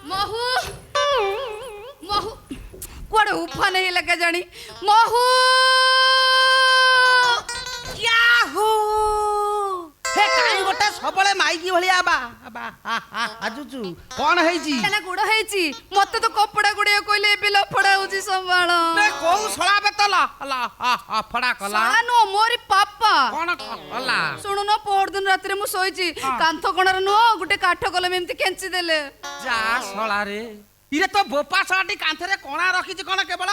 महू महू कुआडे उफा नहीं लगे जानी महू याहू हे काई गोटे सबले माइकी भलिया बा आजुचु कोन हेजी केना गुड़ हेची मते तो कपड़ा गुड़िया कोइले बिल फड़ा होची संभाळ बे को सळा बेतला हला फड़ा कला सानो मोरी पापा कोन कला सुनु न पोर दिन रात्रि मु सोईची कांथ कोणर नो गुटे काठ कलम एमती केंची देले जा सळा रे इरे तो बोपा साटी कांथरे कोणा रखी कोन केवल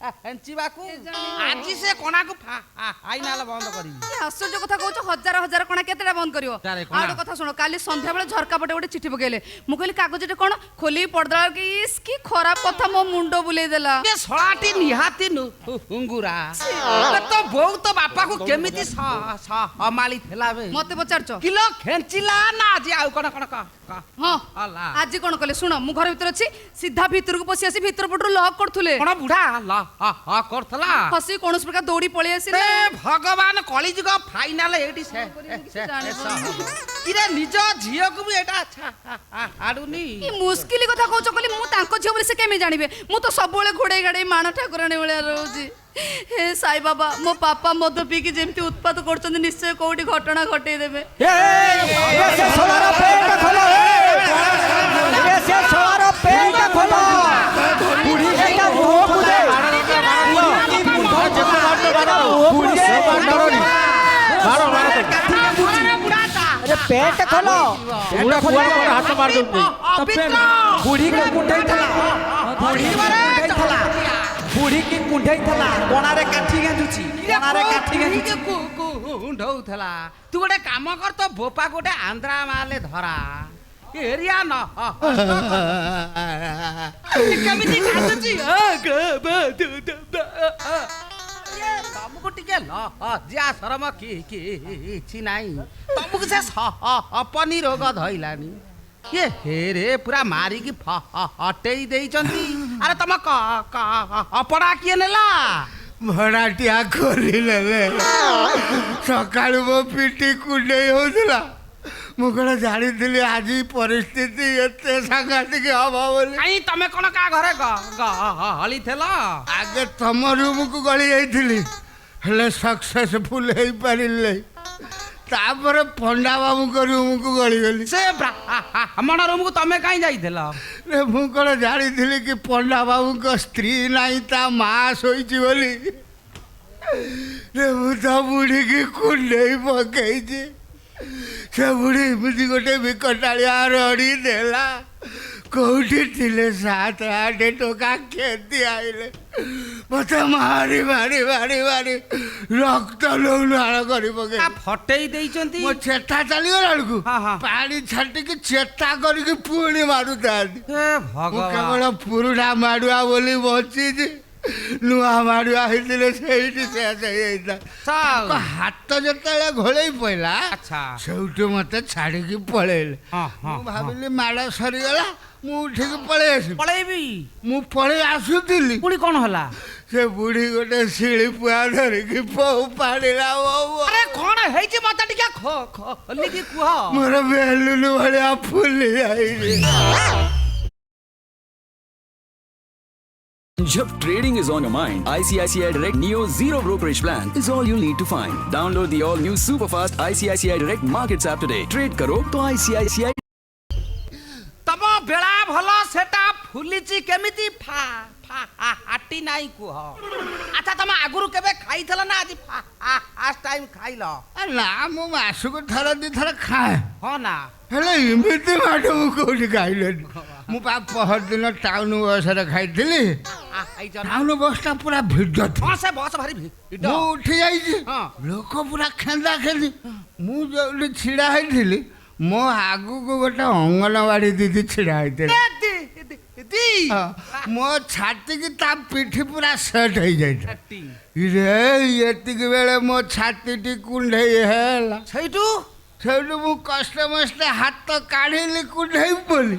हेंचीबाकू आजी से कोणा को फाइनल बंद करी आश्चर्य कथा कहूछ हजार हजार कोणा केतेटा बंद करियो आडो कथा सुनो काली संध्या बेले झरका पटे गोटे चिठी पकेले मु कहली कागजटे कोन खोली पड़दला कि इस की खराब कथा मो मुंडो बुले देला ये सळाटी निहाती हुंगुरा तो बहु तो बापा को केमिति हमाली थेला बे मते पचारचो किलो खेंचिला ना आजी आउ कोन कोन का हां आज कोन कहले सुनो मु घर भीतर अछि सीधा भीतर को पसी आसी भीतर पटु लॉक करथुले कोन बुढा ला करथला फसी कोनस प्रकार दौड़ी पळे आसीले ए भगवान कलिजुग फाइनल एडी से किरे निज झियो को भी एटा अच्छा आडुनी ई मुश्किल कथा कहूछ कहली मु तांको झियो बोले से केमे जानिबे मु तो सब बेले घोड़े गाड़े मान ठाकुराणी बेले रहउजी हे साई बाबा मो पापा मद पी के जेमती उत्पाद करछन निश्चय कोठी घटना घटै देबे ए से सोलार पेट खोलो ए से सोलार पेट खोलो बुढ़ी एटा मुंह कुदे बुढ़ी से बाडरनी मारो अरे पेट खोलो बुढ़ा कुआ पर हाथ मार दो बुढ़ी के कुंडई थला बुढ़ी की कुंडई थला कोणारे काठी गेंजुची कोणारे काठी गेंजुची कुंडौ थला तू गोटे काम कर तो बोपा गोटे आंध्रा माले धरा एरिया न केमिति काटुची तमको टिके लज्जा शरम किछि नाही तमको से अपनी रोग धइलानी ये हेरे पूरा मारी की हटेई देइचंती अरे तम अपना किए नेला भड़ाटिया खोली ले सकाळु मो पिटी कुंडई होतला मु कोन जानी आज परिस्थिति एते सांघातिक हवा बोली आई तमे कोन का घरे हली थेला आगे तम रूम को गली जाइथिली हेले सक्सेसफुल हेई पारिले तापर पंडा बाबू को रूम को गली गली से हमन रूम को तमे काई जाइथेला रे मु कोन जानी कि पंडा बाबू को स्त्री नाही ता मां सोईची बोली रे मु तो बुढ़ी की कुंडई पकई से बुढ़ी एमती गोटे विकटाड़िया रड़ी देला कौटी थिले 7-8 टका खेती आइले मत मारी मारी मारी मारी रक्त लौलाण करी पके फटेई देइचंती मो चेता चली गलालकू पानी छाटिकी चेता करके पुणी मारुता हे भगवान केवल पुरुषा माडुआ बोली बची नुआ माडुआ हितले सेठी से हाथ जतले घोड़े पड़ा अच्छा सेठू मत छाड़ी पड़ेले भाविली माड़ सरीगला मुझे पळेबी मु पळे आसुतिली पुणी कोन हला से बुढ़ी गोटे शिली पुआ धरिकी पौ पाड़िला अरे कोन हेची मत टिका खोली की कुह मोर बेलुन भलिया फुली आई जब trading is on your mind, ICICI Direct Neo Zero Brokerage Plan is all you need to find. Download the all new super fast ICICI Direct Markets app today. Trade करो तो ICICI तब बेला भलो सेटा फुलिची केमिति हाटी नाही कुह अच्छा तम आगुरु केबे खाइथल ना आज फास्ट टाइम खाइलो ना मु मासुक थर दी थर खाए हो ना हेले इमिति माट मु कोठी खाइले मु पा पहर दिन टाउन बस रे खाइथिली टाउन बसटा पूरा भिड़ हां से बस भारी भिड़ मु उठी जाइछि लोक पूरा खेंदा खेंदी मु जो छिड़ा हैथिली मो आगु को गोटे अंगनवाड़ी दीदी छिड़ा हैथिली मो छाती की ता पिठी पूरा सेट हो जाइथा रे एतिक बेले मो छाती टी कुंडई हेला छैटू सेठू मु कष्ट मष्ट हाथ तो काढ़ी कुंडई बोली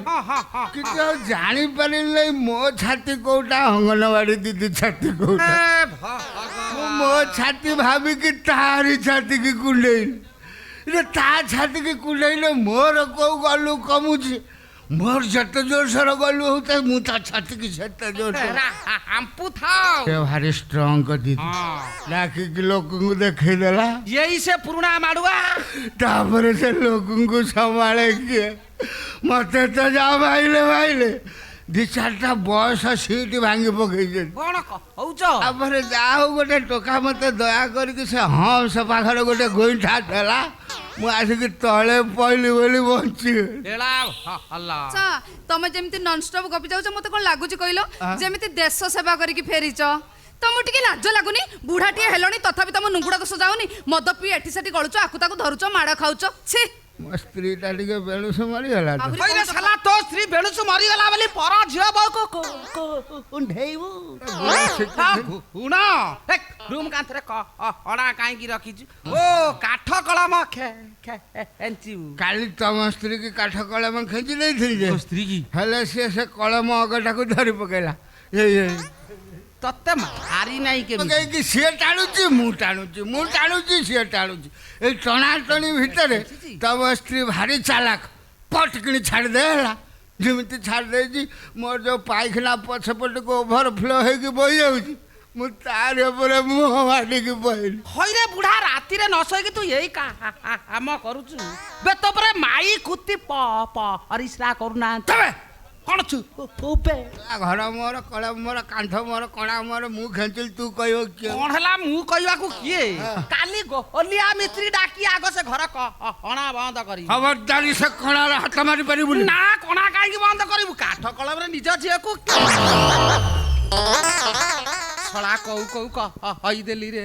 कि जानी पारे मो छाती कोटा अंगनवाड़ी दीदी छाती कोटा मो छाती भाभी कि तारी छाती की कुंडई रे ता छाती की कुंडई मोर को गलु कमुची मोर जत जोर सर गलु होता मु ता छाती की जत जोर से हमपू थाओ ये भारी स्ट्रांग कर दी लाखी के लोगों को देखे देला यही से पुराना माड़ुआ तापर से लोगों को संभाले के मत तो जा भाईले दी चारटा बस सीट भांगी पकई कौन कहउछ तापर जाओ गोटे टोका मत दया करके से हाँ से पाखर गोटे गोईठा देला मु आसिक तले पइली बोली बंची एला हल्ला ଆଚ୍ଛା ତମେ ଯେମିତି ନନଷ୍ଟପ୍ ଗପି ଯାଉଛ ମତେ କଣ ଲାଗୁଛି କହିଲ ଯେମିତି ଦେଶ ସେବା କରିକି ଫେରିଛ ତମକୁ ଟିକେ ଲାଜ ଲାଗୁନି ବୁଢାଟିଏ ହେଲଣି ତଥାପି ତମ ନୁଙ୍ଗୁଡା ଦୋଷ ଯାଉନି ମଦ ପିଇ ଏଠି ସେଠି ଗଳୁଛ ଆକୁ ତାକୁ ଧରୁଛ ମାଡ଼ ଖାଉଛ ଛି ମୋ ସ୍ତ୍ରୀଟା ଟିକେ ବେଳୁସ ମରିଗଲା ତ ଆହୁରି କଇରେ କହୁଛ ସାଲା ତୋ ସ୍ତ୍ରୀ ବେଳୁସୁ ମରିଗଲା ବୋଲି ପର ଝିଅ ବୋଉକୁ କୁଣ୍ଢେଇବୁ ଗୁଣ ରୁମ୍ କାନ୍ଥରେ ଅଣା କାହିଁକି ରଖିଛୁ ଓ କାଠ କଳମ ଖେଞ୍ଚିବୁ କାଲି ତମ ସ୍ତ୍ରୀ କି କାଠ କଳମ ଖେଞ୍ଚି ଦେଇଥିଲି ଯେ ସ୍ତ୍ରୀ କି ହେଲେ ସିଏ ସେ କଳମ ଅଗଟାକୁ ଧରି ପକେଇଲା ତତେ ମାରି ନାହିଁ କେମିତି ପକେଇକି ସିଏ ଟାଣୁଛି ସିଏ ଟାଣୁଛି ଏଇ ଟଣାଟଣି ଭିତରେ ତମ ସ୍ତ୍ରୀ ଭାରି ଚାଲାକ ପଟ କିଣି ଛାଡ଼ିଦେ ହେଲା ଯେମିତି ଛାଡ଼ି ଦେଇଛି ମୋର ଯୋଉ ପାଇଖାନା ପଛପଟକୁ ଓଭରଫ୍ଲୋ ହେଇକି ବହି ଯାଉଛି ମୁଁ ତାରି ଉପରେ ମୁହଁ ମାଡ଼ିକି ପଇଲି ହଇରେ ବୁଢା ରାତିରେ ନ ଶୋଇକି ତୁ ଏଇ କାମ କରୁଛୁ ବେ ତୋ ପରେ ମାଇ କୁତି ପରିସ୍ରା କରୁନାହାନ୍ତି କଣ ଘର ମୋର କଳ ମୋର କାନ୍ଥ ମୋର କଣା ମୋର ମୁଁ ଖେଞ୍ଚିଲି ତୁ କହିବ କିଏ କଣ ହେଲା ମୁଁ କହିବାକୁ କିଏ କାଲି ଗୋଲିଆ ମିସ୍ତ୍ରୀ ଡାକି ଆଗ ସେ ଘର କଣା ବନ୍ଦ କରିବୁ ଖବରଦାରୀ ସେ କଣାର ହାତ ମାରି ପାରିବୁନି ନା କଣା କାହିଁକି ବନ୍ଦ କରିବୁ କାଠ କଳମରେ ନିଜ ଝିଅକୁ ଶଳା କଉ କହିଦେଲି ରେ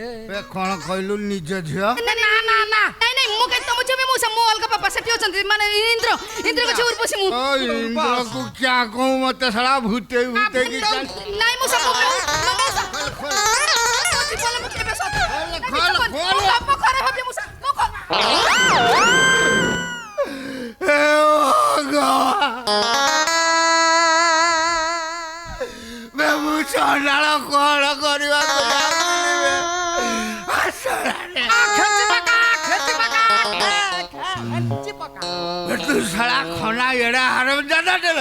କଣ କହିଲୁ ନିଜ ଝିଅ ନାଇଁ ମୁଁ କାଇଁ ତମ ଝିଅ ମୁଁ ଅଲଗା ପାପା ସେଠି ଅଛନ୍ତି ମାନେ ଇନ୍ଦ୍ର କିଛି ଉର୍ବଶୀ ମୁଁ ଇନ୍ଦ୍ରକୁ କ୍ୟା କହୁ ମତେ ଶଳା ଭୂତେଇ କି ନାଇଁ ମୁଁ ସବୁ ଚଣ୍ଡାଳ କଣ କରିବାକୁ ତୁ ଶଳା ଖନା ଏଡା ହାରମ ଜାଦା ଦେଲ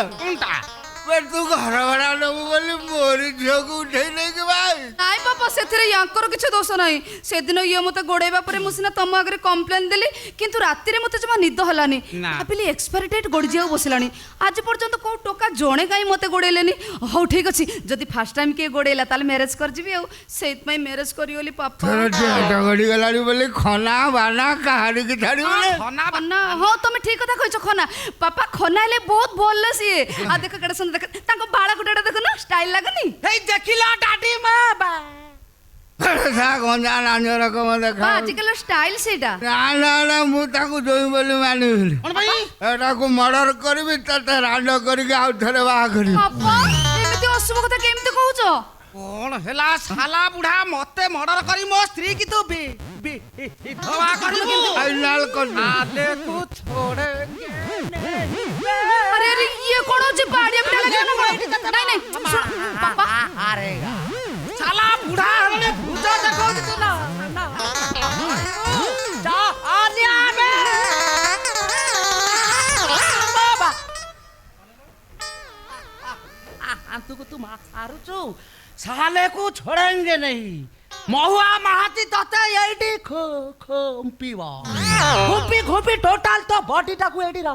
ତୁ ଘର ଭଡା ନବୁ ବୋଲି ମୋରି ଝିଅକୁ ଉଠେଇ ନେଇକି ଭାଇ ନାଇଁ ବାପା ସେଥିରେ ୟାଙ୍କର କିଛି ଦୋଷ ନାହିଁ ସେଦିନ ଇଏ ମତେ ଗୋଡେଇବା ପରେ ମୁଁ ସିନା ତମ ଆଗରେ କମ୍ପ୍ଲେନ ଦେଲି କିନ୍ତୁ ରାତିରେ ମତେ ଜମା ନିଦ ହେଲାନି ଭାବିଲି ଏକ୍ସପାୟରି ଡେଟ୍ ଗଡି ଯିବାକୁ ବସିଲାଣି ଆଜି ପର୍ଯ୍ୟନ୍ତ କୋଉ ଟୋକା ଜଣେ କାହିଁ ମତେ ଗୋଡେଇଲେନି ହଉ ଠିକ ଅଛି ଯଦି ଫାର୍ଷ୍ଟ ଟାଇମ କିଏ ଗୋଡେଇଲା ତାହେଲେ ମ୍ୟାରେଜ କରିଯିବି ଆଉ ସେଇଥିପାଇଁ ମ୍ୟାରେଜ କରିଗଲି ପାପା ଗଡି ଗଲାଣି ବୋଲି ଖନା ବାନା କାହାରିକି ଛାଡିବୁନି ହଁ ତମେ ଠିକ କଥା କହିଛ ଖନା ପାପା ଖନା ହେଲେ ବହୁତ ଭଲ ସିଏ ଆଉ ଦେଖ କେଡେ ସୁନ୍ଦର ତାଙ୍କ ବାଳ ଗୁଡାଟା ଦେଖୁନ ଷ୍ଟାଇଲ ଲାଗୁନି ହେଇ ଦେଖିଲ ଡାଡି ମା ଗଞ୍ଜା ନାଞ୍ଜ ରକମ ଦେଖା ଆଜିକାଲି ଷ୍ଟାଇଲ ସେଇଟା ନା ମୁଁ ତାକୁ ଜୋଇ ବୋଲି ମାନିବିନି ଏଟାକୁ ମର୍ଡର କରିବି ତତେ ରାଣ୍ଡ କରିକି ଆଉ ଥରେ ବାହା କରିବି ଏମିତି ଅଶୁଭ କଥା କେମିତି କହୁଛ କଣ ହେଲା ଶାଲା ବୁଢା ମତେ ମର୍ଡର କରି ମୋ ସ୍ତ୍ରୀ କି ତୁ ବିଧବା କରିବୁ ଫାଇନାଲ କରିବି ଆଲେ ତୁ ଛୋଡେ अरे ये कौन होची बाड़िया पिटा लगे ना नहीं पापा अरे साला बुढ़ा ने पूजा देखो तू ना जा आलिया बे बाबा तू को तू मारुचू साले को छोड़ेंगे नहीं महुआ महाती तते एडी खोम्पीवा खोपी टोटल तो बॉडी टाकू एडी रा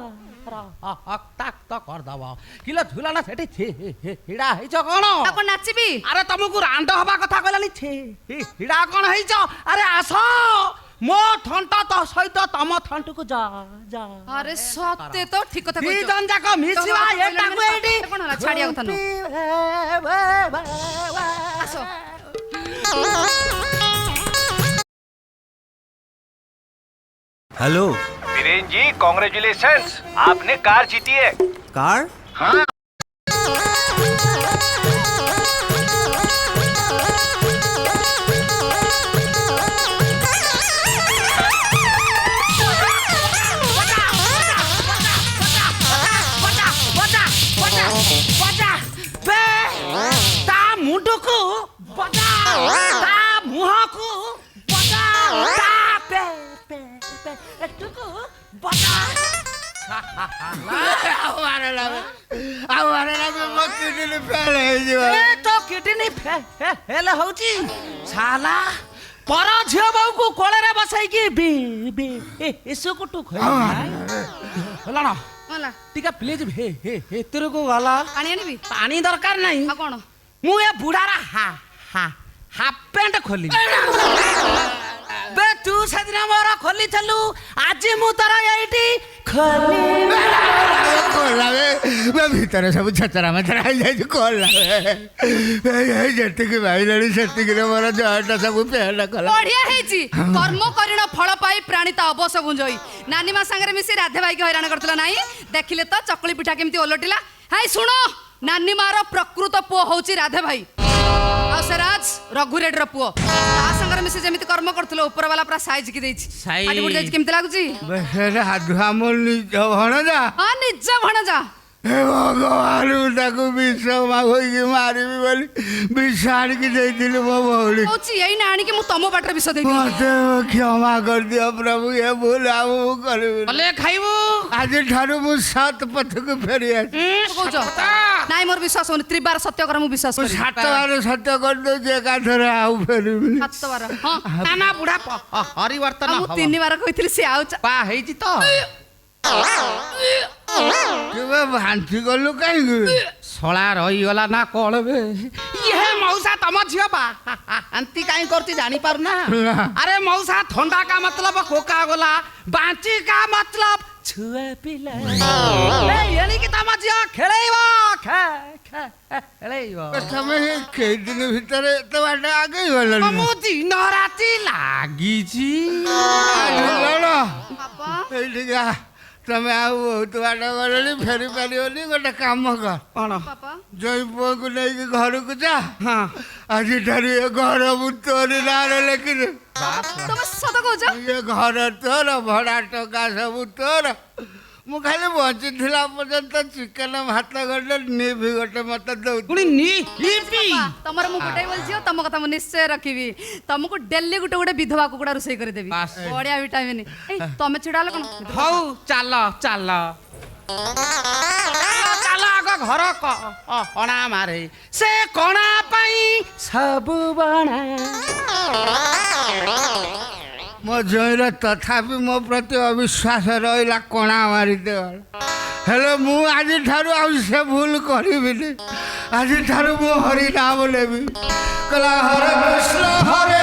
ताक तो कर दबा किलो झुलाना सेठी हिडा हेइछ कोन अपन नाचिबी अरे तुमको रांड हबा कथा कहलानी हिडा कोन हेइछ अरे आसो मो थंटा तो सहित तम थंट को जा अरे सत्य तो ठीक कथा दी जन जाको मिसिवा एटा को एडी कोन होला छाड़िया कथा न आसो हेलो वीरेन जी कॉन्ग्रेचुलेशंस आपने कार जीती है कार हाँ मुंडको बजा ता मुहको बजा ता पे एटुको बजा ଆଉ ମାରଲା ମୋ କିଡନୀ ଫେଲ୍ ହେଇଯିବ। ତୋ କିଡନୀ ଫେଲ ହଉଛି ଶାଲା ପର ଝିଅ ବୋଉକୁ କୋଳରେ ବସେଇକି ଏସକୁଟୁ ଖୋଲା ହେଲା ଟିକେ ପ୍ଲିଜ ଭିତରକୁ ଗଲା। ପାଣି ଆଣିବି ପାଣି ଦରକାର ନାହିଁ। ଆଉ କଣ ମୁଁ ଏ ବୁଢାର ହାଫ ପ୍ୟାଣ୍ଟ ଖୋଲି ବେ ତୁ ସେଦିନ ମୋର ଖୋଲିଥିଲୁ ଆଜି ମୁଁ ତୋର ଏଇଠି ଖୋଲା ଭିତରେ ସବୁ ଛଚରା ମଚରା ହେଇଯାଇଛି। ଖୋଲା ଯେତିକି ବାଇଲାଣି ସେତିକିରେ ମୋର ଜୟଟା ସବୁ ପେଟ କଲା। ବଢିଆ ହେଇଛି କର୍ମ କରିଣ ଫଳ ପାଇ ପ୍ରାଣୀ ତା ଅବଶ ବୁଞ୍ଜଇ। ନାନୀ ମା ସାଙ୍ଗରେ ମିଶି ରାଧେ ଭାଇକି ହଇରାଣ କରିଥିଲା ନାହିଁ ଦେଖିଲେ ତ ଚକୁଳି ପିଠା କେମିତି ଓଲଟିଲା। ହାଇ ଶୁଣ ନାନୀ ମାର ପ୍ରକୃତ ପୁଅ ହଉଛି ରାଧେ ଭାଇ ଆଉ ସେ ରାଜ ରଘୁରେଡର ପୁଅ। ତା ସାଙ୍ଗରେ ମିଶି ଯେମିତି କର୍ମ କରୁଥିଲ ଉପର ବାଲା ପୁରା ସାଇଜ କି ଦେଇଛି। ଆଜି ବୁଡି ଯାଇଛି କେମିତି ଲାଗୁଛି? ଆମ ନିଜ ଭଣଜା ହଁ ନିଜ ଭଣଜା। ହେ ଭଗବାନ ମୁଁ ତାକୁ ବିଷ ମାଗିକି ମାରିବି ବୋଲି ବିଷ ଆଣିକି ଦେଇଥିଲି ମୋ ଭଉଣୀ। କହୁଛି ଏଇନା ଆଣିକି ମୁଁ ତମ ପାଟିରେ ବିଷ ଦେଇଥିଲି। ମତେ କ୍ଷମା କରିଦିଅ ପ୍ରଭୁ ଏ ଭୁଲ ଆଉ ମୁଁ କରିବିନି। କଲେ ଖାଇବୁ ଆଜିଠାରୁ ମୁଁ ସତ ପଥକୁ ଫେରି ଆସିବି। କହୁଛ ନାଇଁ ମୋର ବିଶ୍ୱାସ ହଉନି। ତ୍ରିବାର ସତ୍ୟ କର ମୁଁ ବିଶ୍ୱାସ ମୁଁ କରିବି। 7 ବାର ସତ୍ୟ କରିଦଉଛି ଏକାଥରେ ଆଉ ଫେରିବିନି। 7 ବାର ହଁ ନା ବୁଢା ପରିବର୍ତ୍ତନ ମୁଁ 3 ବାର କହିଥିଲି ସେ ଆଉ ପା ହେଇଛି ତ କେବେ ବାନ୍ତି କଲୁ କାହିଁକି? ଶଳା ରହିଗଲା ନା କଳ ବେ ଇଏ ମଉସା ତମ ଝିଅ ବାନ୍ତି କାହିଁ କରୁଛି ଜାଣିପାରୁନା? ଆରେ ମଉସା ଥଣ୍ଡା କା ମତଲବ କୋକା ଗୋଲା ବାଞ୍ଚି କା ମତଲବ ଛୁଆ ପିଲା ଏଣିକି ତମ ଝିଅ ଖେଳେଇବ ଖେଳେଇବ। ତମେ କେଇ ଦିନ ଭିତରେ ଏତେ ବାଟ ଆଗେଇ ଗଲଣି। ମୁଁ ଦିନ ରାତି ଲାଗିଛି। ବାପା ଏଇଠିକା ତମେ ଆଉ ବହୁତ ବାଟ ଗଲଣି ଫେରି ପାରିବନି। ଗୋଟେ କାମ କର କଣ ବାପା ଜୟ ପୁଅକୁ ନେଇକି ଘରକୁ ଯା। ହଁ ଆଜିଠାରୁ ଏ ଘର ମୁଁ ତୋରି ନାଁରେ ଲେଖିଦେ। ତମେ ସତ କହୁଛ? ଏ ଘର ତୋର ଭଡ଼ା ଟଙ୍କା ସବୁ ତୋର। ମୁଁ ଖାଲି ବଞ୍ଚିଥିଲା ପର୍ଯ୍ୟନ୍ତ ଚିକେନ ଭାତ ଗୋଟେ ନିଭି ଗୋଟେ ମତେ ଦଉଥିଲି। ପୁଣି ବାପା, ତମର ମୁଁ ଗୋଟାଇ ବୋଲି ଝିଅ ତମ କଥା ମୁଁ ନିଶ୍ଚୟ ରଖିବି। ତମକୁ ଡେଲି ଗୋଟେ ଗୋଟେ ବିଧବା କୁକୁଡ଼ା ରୋଷେଇ କରିଦେବି। ବାସ୍। ବଢିଆ ଭିଟାମିନ। ଏଇ ତମେ ଛିଡା ହେଲେ କଣ? ହଉ ଚାଲ ଚାଲ ଚାଲ ଆଗ ଘର କଣା ମାରେ ସେ କଣା ପାଇଁ ସବୁ ବଣା। ମୋ ଜୟର ତଥାପି ମୋ ପ୍ରତି ଅବିଶ୍ୱାସ ରହିଲା କଣା ମାରିଦେବାର। ହେଲେ ମୁଁ ଆଜିଠାରୁ ଆଉ ସେ ଭୁଲ କରିବିନି। ଆଜିଠାରୁ ମୁଁ ହରି ନାମ ନେବି। କହିଲା ହରେ କୃଷ୍ଣ ହରେ